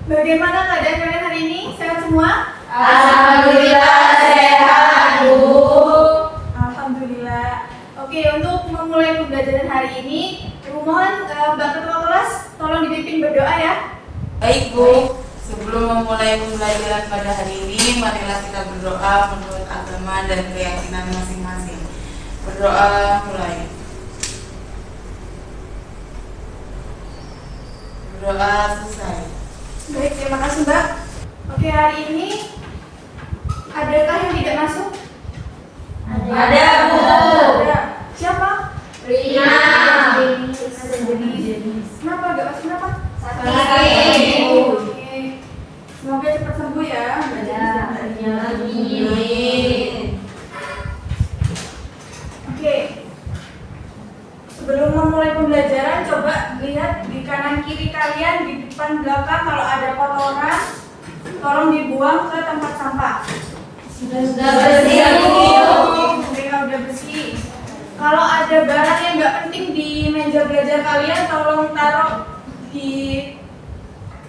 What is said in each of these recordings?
Bagaimana keadaan kalian hari ini? Sehat semua? Alhamdulillah sehat, Bu. Alhamdulillah. Oke, untuk memulai pembelajaran hari ini, mohon Mbak Ketua Kelas tolong dipimpin berdoa ya. Baik, Bu. Sebelum memulai pembelajaran pada hari ini, marilah kita berdoa menurut agama dan keyakinan masing-masing. Berdoa mulai. Berdoa selesai. Baik, terima kasih Mbak. Oke, hari ini adakah yang tidak masuk? Ada, Bu. Ada. Siapa? Rina. Kenapa agak masuk? Kenapa? Sakit. Oke. Semoga cepat sembuh ya. Amin. Oke. Sebelum memulai pembelajaran, coba lihat di kanan kiri kalian, di depan belakang kalau ada kotoran, tolong dibuang ke tempat sampah. Sudah bersih, Bu. Oke, kalau udah bersih. Kalau ada barang yang nggak penting di meja belajar kalian, tolong taruh di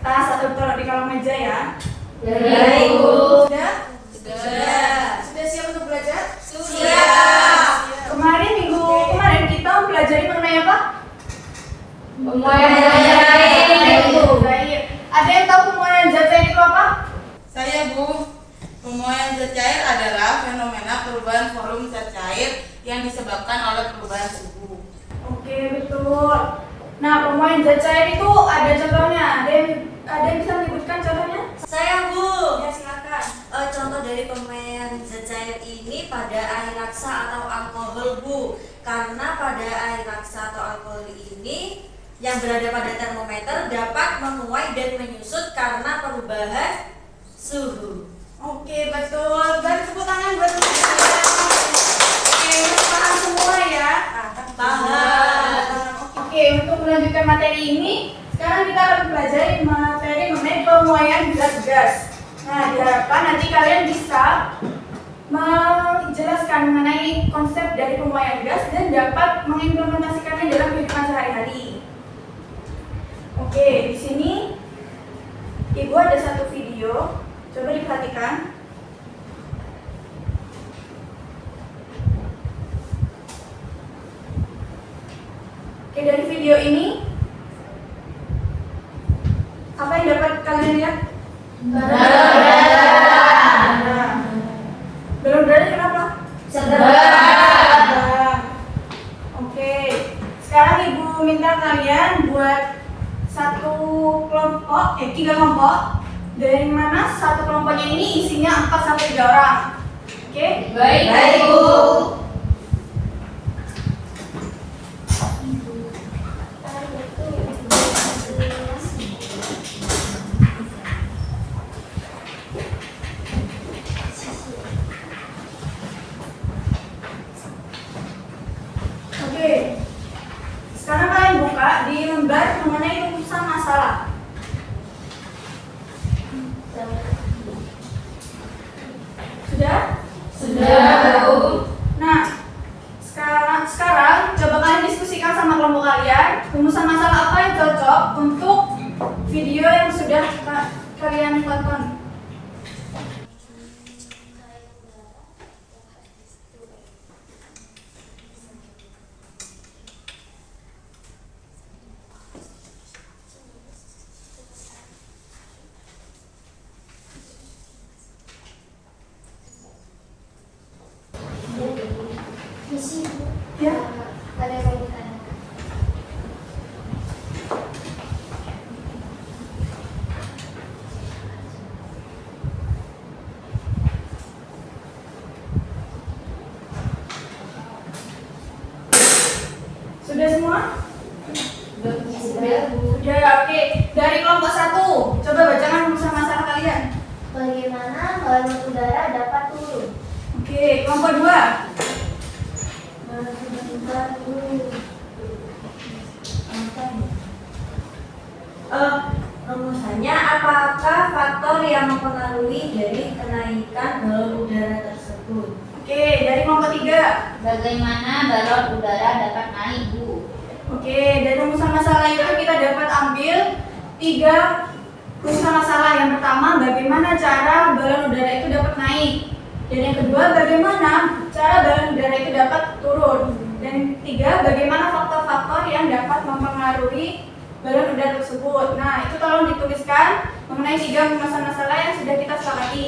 tas atau taruh di kolong meja ya. Baik, Bu. Sudah? Sudah. Sudah siap untuk belajar? Siap. Kemarin minggu kemarin kita mempelajari mengenai apa? Pemuaian zat cair. Baik. Ada yang tahu pemuaian zat cair itu apa? Saya, Bu. Pemuaian zat cair adalah fenomena perubahan volume zat cair yang disebabkan oleh perubahan suhu. Oke, betul. Nah, pemuaian zat cair itu ada contohnya. Ada yang bisa menyebutkan contohnya? Saya, Bu. Ya, silakan. Contoh dari pemuaian zat cair ini pada air raksa atau alkohol, Bu. Karena pada air raksa atau alkohol ini yang berada pada termometer dapat menguai dan menyusut karena perubahan suhu. Oke, betul. Beri tepuk tangan buat teman-teman. Oke, paham semua ya? Paham. Oke, untuk melanjutkan materi ini, sekarang kita akan belajar materi mengenai pemuaian zat gas. Nah, diharapkan nanti kalian bisa menjelaskan mengenai konsep dari pemuaian gas dan dapat mengimplementasikannya dalam kehidupan sehari-hari. Oke, di sini Ibu ada satu video. Coba diperhatikan. Oke, dari video ini apa yang dapat kalian lihat? Belum berani kenapa? Oke, sekarang Ibu minta kalian buat tiga kelompok. Dari mana satu kelompoknya ini isinya 4 sampai 3 orang. Oke? Baik, Bu. Oke. Sekarang kalian buka di lembar mengenai rumusan masalah. Sudah? Sudah, Bu. Nah, sekarang coba kalian diskusikan sama kelompok kalian rumusan masalah apa yang cocok untuk video yang sudah kalian tonton. Ya. Sudah semua? Sudah, oke. Dari kelompok 1, coba bacakan rumusan masalah kalian. Bagaimana balon udara dapat turun? Oke, kelompok 2. Rumusannya, apakah faktor yang mempengaruhi dari kenaikan balon udara tersebut? Oke, dari kelompok 3. Bagaimana balon udara dapat naik, Bu? Oke, dari rumusan masalah itu kita dapat ambil 3 rumuskan masalah. Yang pertama, bagaimana cara balon udara itu dapat naik. Dan yang kedua, bagaimana cara balon udara itu dapat turun. Dan tiga, bagaimana faktor-faktor yang dapat mempengaruhi balon udara tersebut. Nah, itu tolong dituliskan mengenai 3 rumusan masalah yang sudah kita sepakati.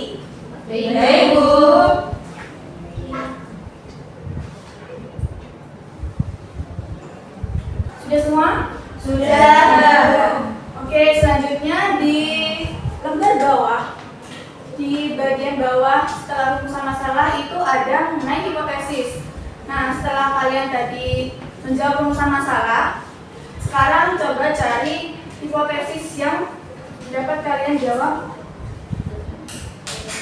Baik, Bu. Sudah semua? Sudah. Oke, selanjutnya di lembar bawah, di bagian bawah setelah rumusan masalah itu ada mengenai hipotesis. Nah, setelah kalian tadi menjawab rumusan masalah, sekarang coba cari hipotesis yang dapat kalian jawab.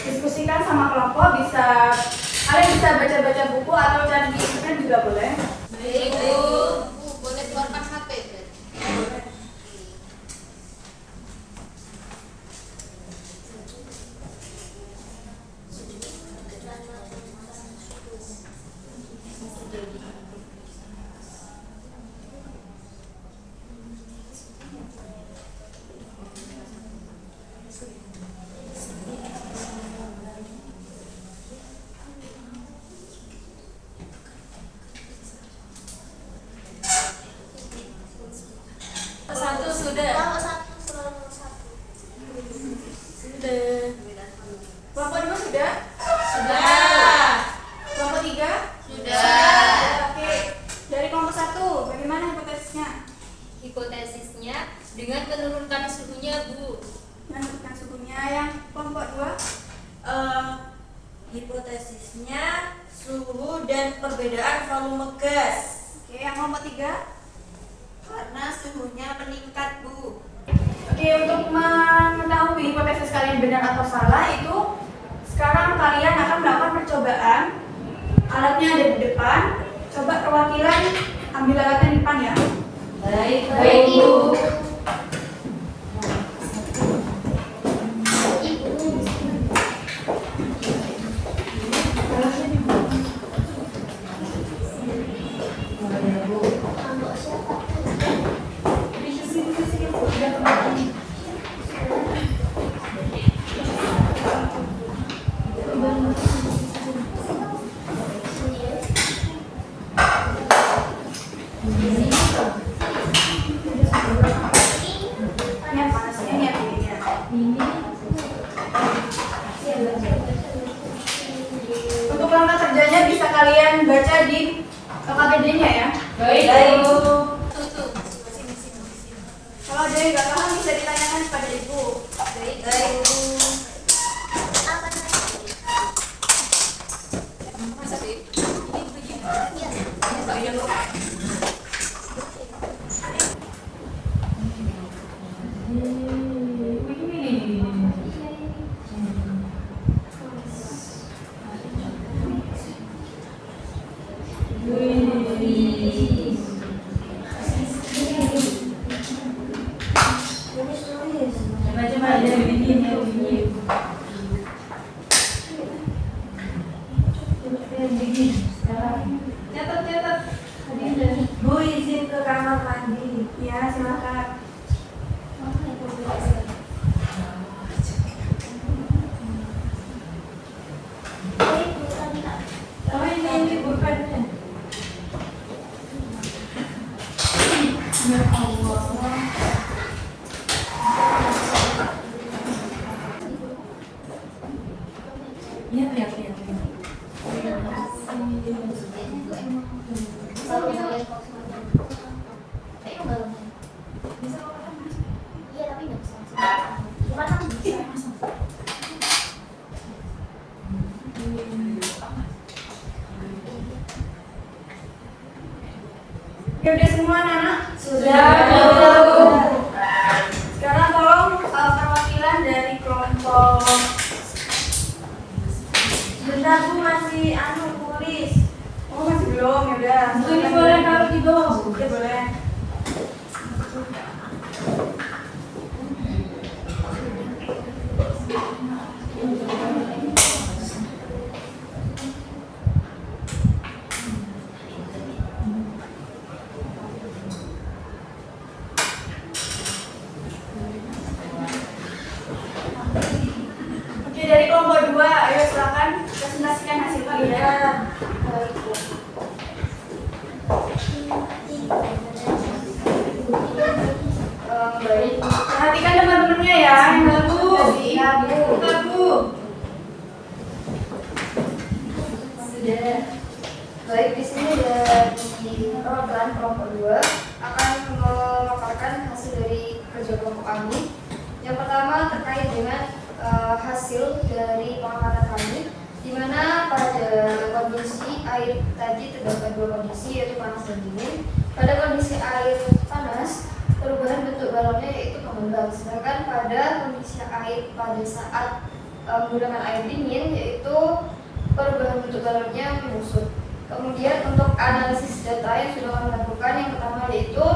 Diskusikan sama kelompok, kalian bisa baca-baca buku atau cari di internet juga boleh. Baik, Bu. Boleh keluarkan HP berarti. Satu sudah. Kelompok 1 selalu 1. Sudah. Kelompok 2 sudah? Sudah. Kelompok 3? Sudah. Oke. Dari kelompok 1, bagaimana hipotesisnya? Hipotesisnya dengan menurunkan suhunya, Bu. Menentukan suhunya. Yang kelompok 2? Hipotesisnya suhu dan perbedaan volume gas. Oke, yang kelompok 3? Karena suhunya meningkat, Bu. Oke, untuk mengetahui hipotesis kalian benar atau salah itu sekarang kalian akan melakukan percobaan. Alatnya ada di depan. Coba perwakilan ambil alatnya di depan ya. Baik, Bu. Kelompok siapa? Niat panasnya, niat dinginnya. Untuk langkah kerjanya bisa kalian baca di KBD-nya ya. Baik, Bu. Tutup. Kalau ada yang nggak paham bisa ditanyakan kepada ibu. Baik. Baik, Bu. Apa namanya? Masa sih? Iya. Coba ada begini. Catat. Bu, izin ke kamar mandi. Ya, silakan. Oh, ini bukannya. Ya Allah. Iya. Iya, tapi nggak bisa. Gimana bisa? Ya udah semua anak-anak? Sudah, Bu. Sekarang tolong perwakilan dari kelompok. Bentar, Bu, masih tulis. Oh, masih belum, ya udah. Bu, ini boleh taruh di bawah, Bu. Ya boleh. Dari kelompok 2, ayo silakan presentasikan hasil kalian. Baik. Perhatikan teman-temannya ya, yang bagus. Iya, Bu. Bentar, Bu. Sudah. Baik, di sini dari program kelompok 2 akan memaparkan hasil dari kerja kelompok kami. Yang pertama terkait dengan hasil dari pengamatan kami, di mana pada kondisi air tadi terdapat dua kondisi, yaitu panas dan dingin. Pada kondisi air panas, perubahan bentuk balonnya yaitu mengembang, sedangkan pada kondisi air pada saat menggunakan air dingin yaitu perubahan bentuk balonnya menyusut. Kemudian untuk analisis data yang sudah kami lakukan, yang pertama yaitu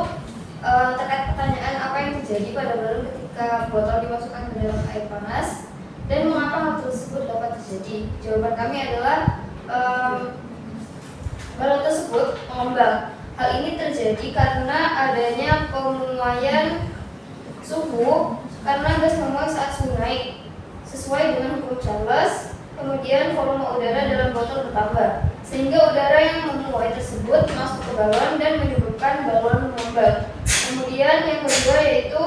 terkait pertanyaan apa yang terjadi pada balon ketika botol dimasukkan ke dalam air panas dan mengapa hal tersebut dapat terjadi. Jawaban kami adalah balon tersebut mengembang. Hal ini terjadi karena adanya pemuaian suhu karena gas memuai saat suhu naik sesuai dengan hukum Charles. Kemudian volume udara dalam botol bertambah sehingga udara yang memuai tersebut masuk ke balon dan menyebabkan balon mengembang. Kemudian yang kedua yaitu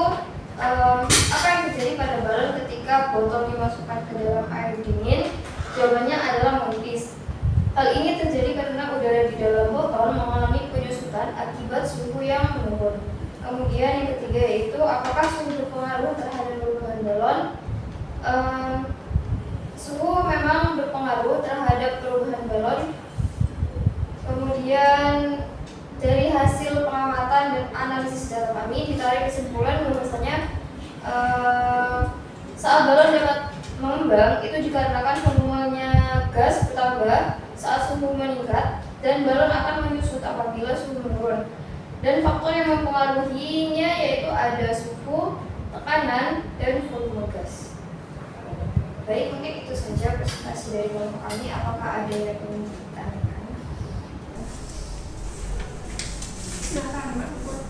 apa yang terjadi pada balon ketika botol dimasukkan ke dalam air dingin. Jawabannya adalah menipis. Hal ini terjadi karena udara di dalam botol mengalami penyusutan akibat suhu yang menurun. Kemudian yang ketiga yaitu apakah suhu berpengaruh terhadap perubahan balon? Suhu memang berpengaruh terhadap perubahan balon. Kemudian dari hasil pengamatan dan analisis data kami ditarik kesimpulan bahwasanya saat balon dapat mengembang itu dikarenakan volumenya gas bertambah saat suhu meningkat dan balon akan menyusut apabila suhu menurun. Dan faktor yang mempengaruhinya yaitu ada suhu, tekanan, dan volume gas. Baik, mungkin itu saja presentasi dari kelompok kami. Apakah ada yang ingin ditanyakan? Silakan, Mbak Puput.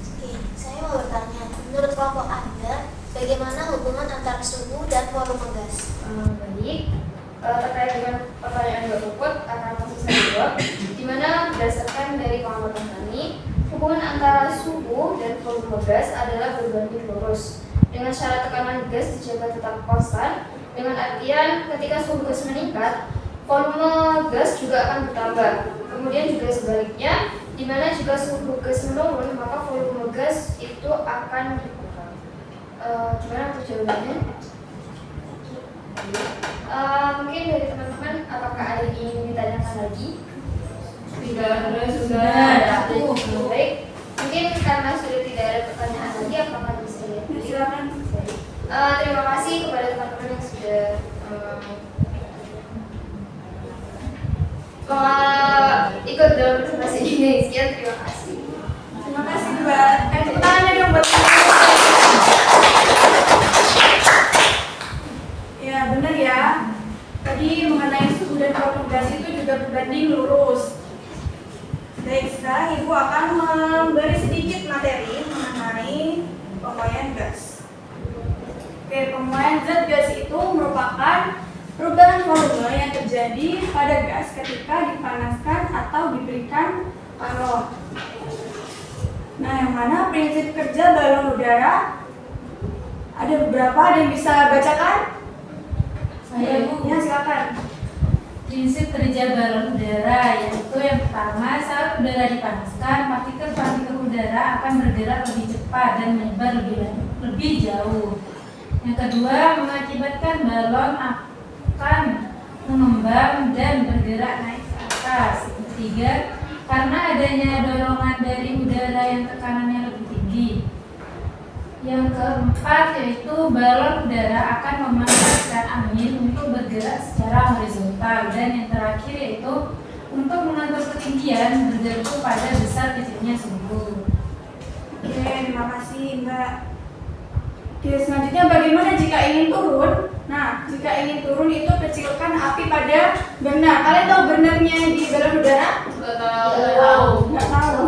Oke, saya mau bertanya, menurut kelompok Anda, bagaimana hubungan antara suhu dan volume gas? Baik, terkait dengan pertanyaan Mbak Puput akan langsung saya jawab. Di mana berdasarkan dari pengamatan kami, hubungan antara suhu dan volume gas adalah berbanding lurus. Dengan syarat tekanan gas dijaga tetap konstan, dengan artian ketika suhu gas meningkat, volume gas juga akan bertambah. Kemudian juga sebaliknya, di mana jika suhu gas menurun, maka volume gas itu akan berkurang. Gimana untuk jawabannya? Mungkin dari teman-teman, apakah ada yang ingin ditanyakan lagi? Sudah. Baik, mungkin karena sudah tidak ada pertanyaan lagi, apakah bisa ya? Silakan. Terima kasih kepada teman-teman yang sudah ikut dalam presentasi ini. Sekian, terima kasih. Terima kasih, Mbak. Tepuk tangannya dong buat ya, benar ya. Tadi mengenai suhu dan volume gas itu juga berbanding lurus. Baik, sekarang Ibu akan memberi sedikit materi mengenai pemuaian gas. Oke, pemuaian zat gas itu merupakan perubahan volume yang terjadi pada gas ketika dipanaskan atau diberikan panas. Nah, yang mana prinsip kerja balon udara? Ada beberapa, ada yang bisa bacakan? Saya, Bu. Ya, silakan. Prinsip kerja balon udara yaitu yang pertama, saat udara dipanaskan, partikel-partikel udara akan bergerak lebih cepat dan menyebar lebih jauh. Yang kedua, mengakibatkan balon akan mengembang dan bergerak naik ke atas. Yang ketiga, karena adanya dorongan dari udara yang tekanannya lebih tinggi. Yang keempat yaitu balon udara akan memanaskan angin untuk bergerak secara horizontal. Dan yang terakhir yaitu untuk mengatur ketinggian bergantung pada besar kecilnya suhu. Oke, terima kasih Mbak. Oke, selanjutnya bagaimana jika ingin turun? Nah, jika ingin turun itu kecilkan api pada burner. Kalian tahu burnernya di balon udara? Nggak tahu. Nggak tahu.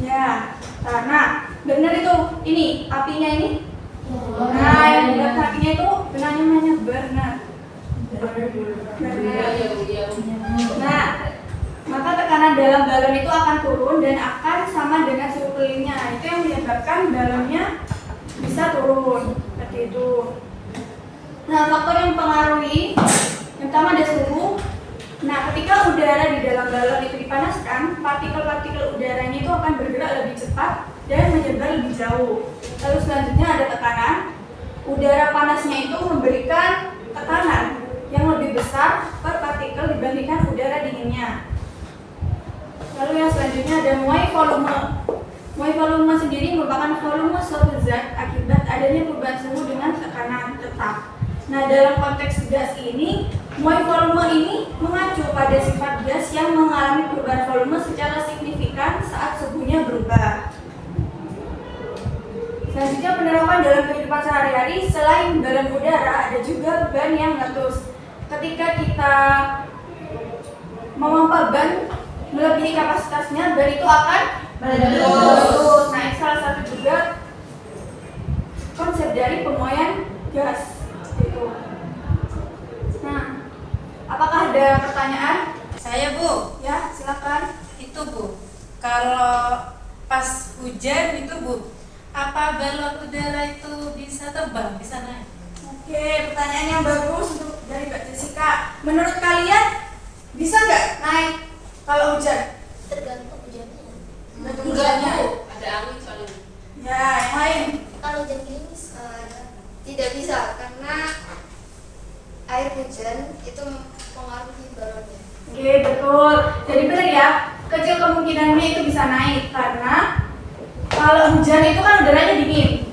Ya, karena burner itu ini apinya ini. Nah, yang buat apinya itu namanya burner. Nah, maka tekanan dalam balon itu akan turun dan akan sama dengan suhu kelilingnya. Itu yang menyebabkan balonnya bisa turun seperti itu. Nah, faktor yang mempengaruhi yang pertama ada suhu. Nah, ketika udara di dalam balon itu dipanaskan, partikel-partikel udaranya itu akan bergerak lebih cepat dan menyebar lebih jauh. Lalu selanjutnya ada tekanan. Udara panasnya itu memberikan tekanan yang lebih besar per partikel dibandingkan udara dinginnya. Lalu yang selanjutnya ada muai volume. Muai volume sendiri merupakan volume suatu zat akibat adanya perubahan suhu dengan tekanan tetap. Nah, dalam konteks gas ini, muai volume ini mengacu pada sifat gas yang mengalami perubahan volume secara signifikan saat suhunya berubah. Selanjutnya penerapan dalam kehidupan sehari-hari, selain balon udara, ada juga ban yang meletus. Ketika kita memompa ban melebihi kapasitasnya, ban itu akan meletus. Nah, ini salah satu juga konsep dari pemuaian gas. Itu. Nah, apakah ada pertanyaan? Saya Bu, Ya, silakan. itu Bu, kalau pas hujan itu Bu, apa balon udara itu bisa terbang, bisa naik? Oke, pertanyaan yang bagus untuk dari Mbak Jessica. Menurut kalian bisa nggak naik kalau hujan? Tergantung hujannya. Tergantung hujannya. Ada angin soalnya. Ya, yang lain. Kalau hujan gerimis, Tidak bisa karena air hujan itu mempengaruhi balonnya. Oke, betul. Jadi benar ya, kecil kemungkinannya itu bisa naik karena kalau hujan itu kan udaranya dingin.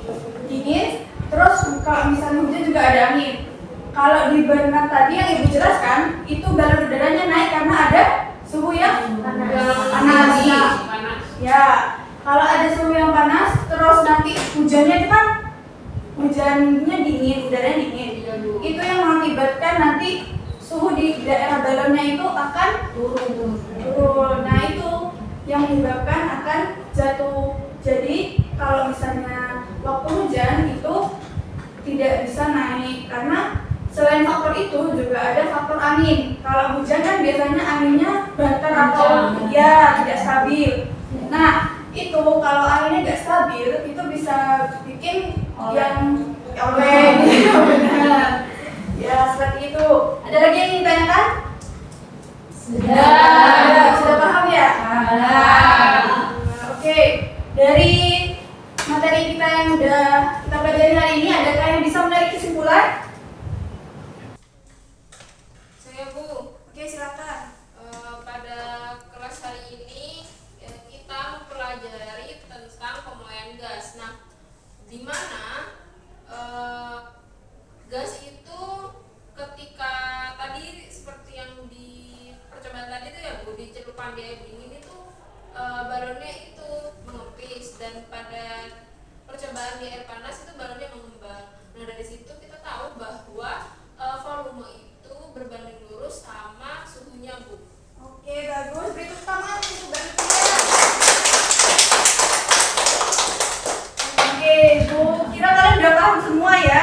Terus kalau misalnya hujan juga ada angin. Kalau di burner tadi yang Ibu jelaskan, itu balon udaranya naik karena ada suhu yang panas. Ya, kalau ada suhu yang panas, terus nanti hujannya itu kan hujannya dingin, udaranya dingin. Itu yang mengakibatkan nanti suhu di daerah balonnya itu akan turun. Nah, itu yang menyebabkan akan jatuh. Jadi kalau misalnya waktu hujan itu tidak bisa naik karena selain faktor itu juga ada faktor angin. Kalau hujan kan biasanya anginnya banter atau ya tidak stabil. Nah, itu kalau anginnya nggak stabil itu bisa bikin yang oleng. Benar. Ya, seperti itu. Ada lagi yang ingin ditanyakan? Sudah paham ya? Oke, dari materi kita yang udah kita pelajari hari ini, adakah yang bisa menarik kesimpulan? Saya Bu, Oke, silakan. pada kelas hari ini kita mempelajari tentang pemuaian gas. Nah, di mana gas itu ketika tadi seperti yang di percobaan tadi itu ya Bu, di celupan di air dingin itu balonnya itu mengepis, dan pada percobaan di air panas itu balonnya mengembang. Nah, dari situ kita tahu bahwa volume itu berbanding lurus sama suhunya Bu. Oke, bagus. Beri tepuk tangan untuk Mbak Lucia. Oke, Bu, kira kalian udah paham semua ya?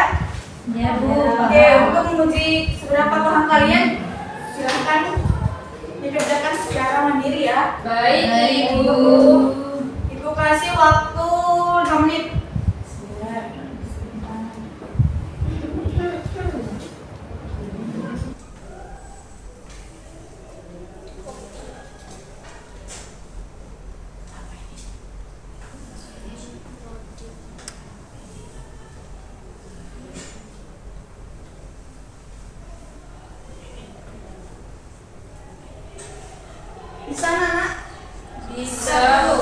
Ya Bu. Oke, untuk menguji seberapa paham kalian, silakan dikerjakan secara mandiri ya. Baik, Ibu. Ibu kasih waktu 5 menit. Di sana, Nak. Bisa Bu.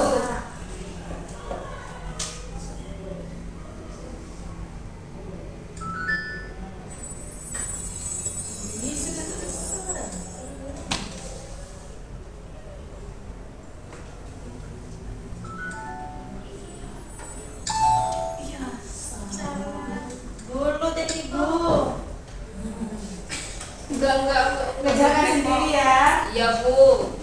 Enggak. Kerjakan sendiri ya. Iya Bu.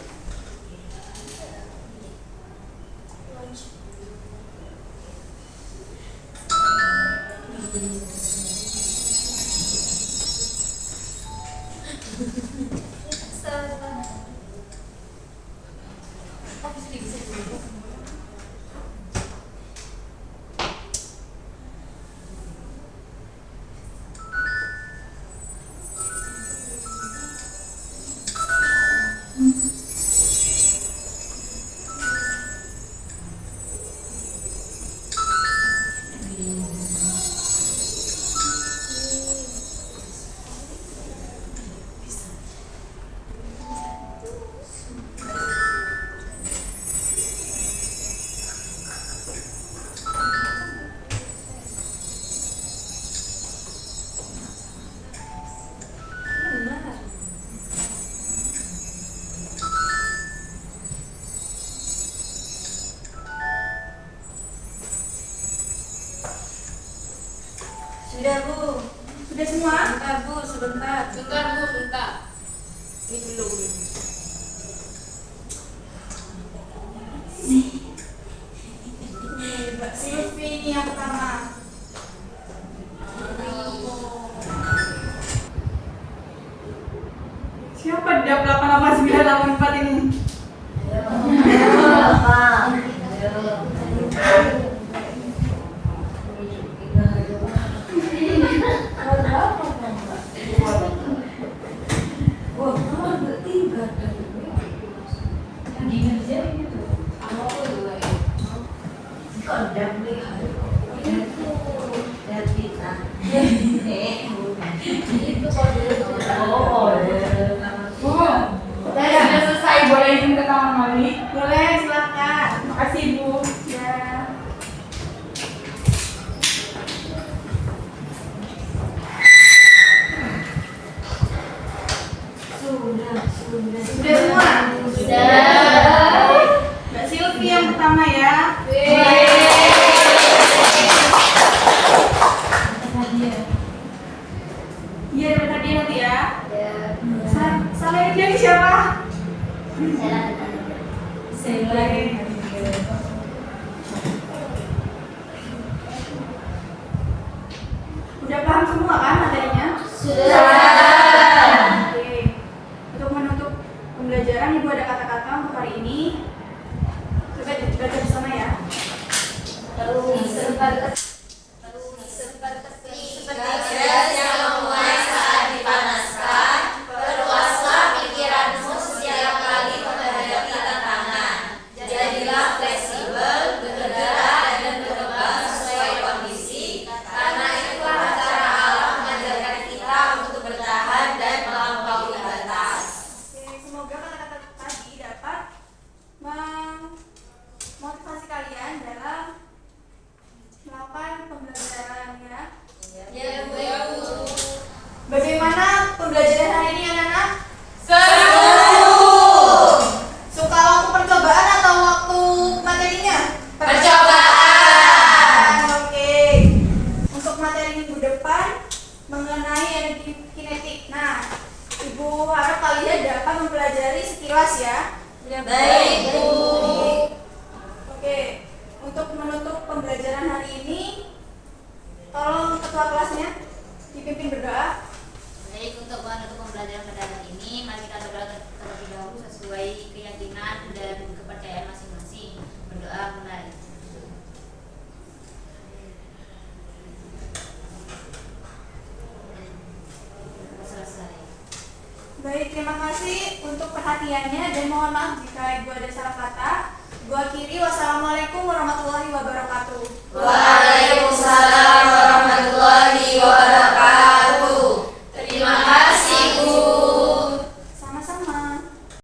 Sudah Bu. Sudah semua? Sebentar Bu, sebentar. Bentar Bu, bentar. Ini belum. Nih, Mbak Silvi ini yang pertama. Siapa DAP 88984 ini? Lagi ngerjain itu. Saya sudah selesai, boleh izin ke kamar mandi? Boleh, silakan. Makasih Bu. Ya. Sudah semua? Sudah. Mbak Silvi yang pertama ya. Hadiah. Iya, dapat hadiah nanti ya. Ya. Salah ini siapa? Saya Udah paham semua kan materinya? Sudah. Oke. Untuk menutup pembelajaran, Ibu ada kata-kata untuk hari ini. Coba baca bersama ya. Seperti gas yang memuai saat dipanaskan, perluaslah pikiranmu setiap kali menghadapi tantangan. Jadilah fleksibel, bergerak, dan berkembang sesuai kondisi, karena itulah cara alam mengajarkan kita untuk bertahan dan melampaui batas. Oke, semoga kata-kata tadi dapat memotivasi kalian dalam melakukan pembelajaran ya. Ya Bu. Bagaimana pembelajaran hari ini anak-anak? Seru. Suka waktu percobaan atau waktu materinya? Percobaan. Oke. Untuk materi minggu depan mengenai energi kinetik. Nah, Ibu harap kalian dapat mempelajari sekilas ya. Baik Bu. Oke. Untuk menutup pembelajaran hari ini, tolong ketua kelasnya dipimpin berdoa. Baik, untuk menutup pembelajaran pada hari ini, mari kita berdoa terlebih dahulu sesuai keyakinan dan kepercayaan masing-masing. Berdoa mulai. Selesai. Baik, terima kasih untuk perhatiannya dan mohon maaf jika Ibu ada salah kata. Ibu akhiri, wassalamualaikum warahmatullahi wabarakatuh.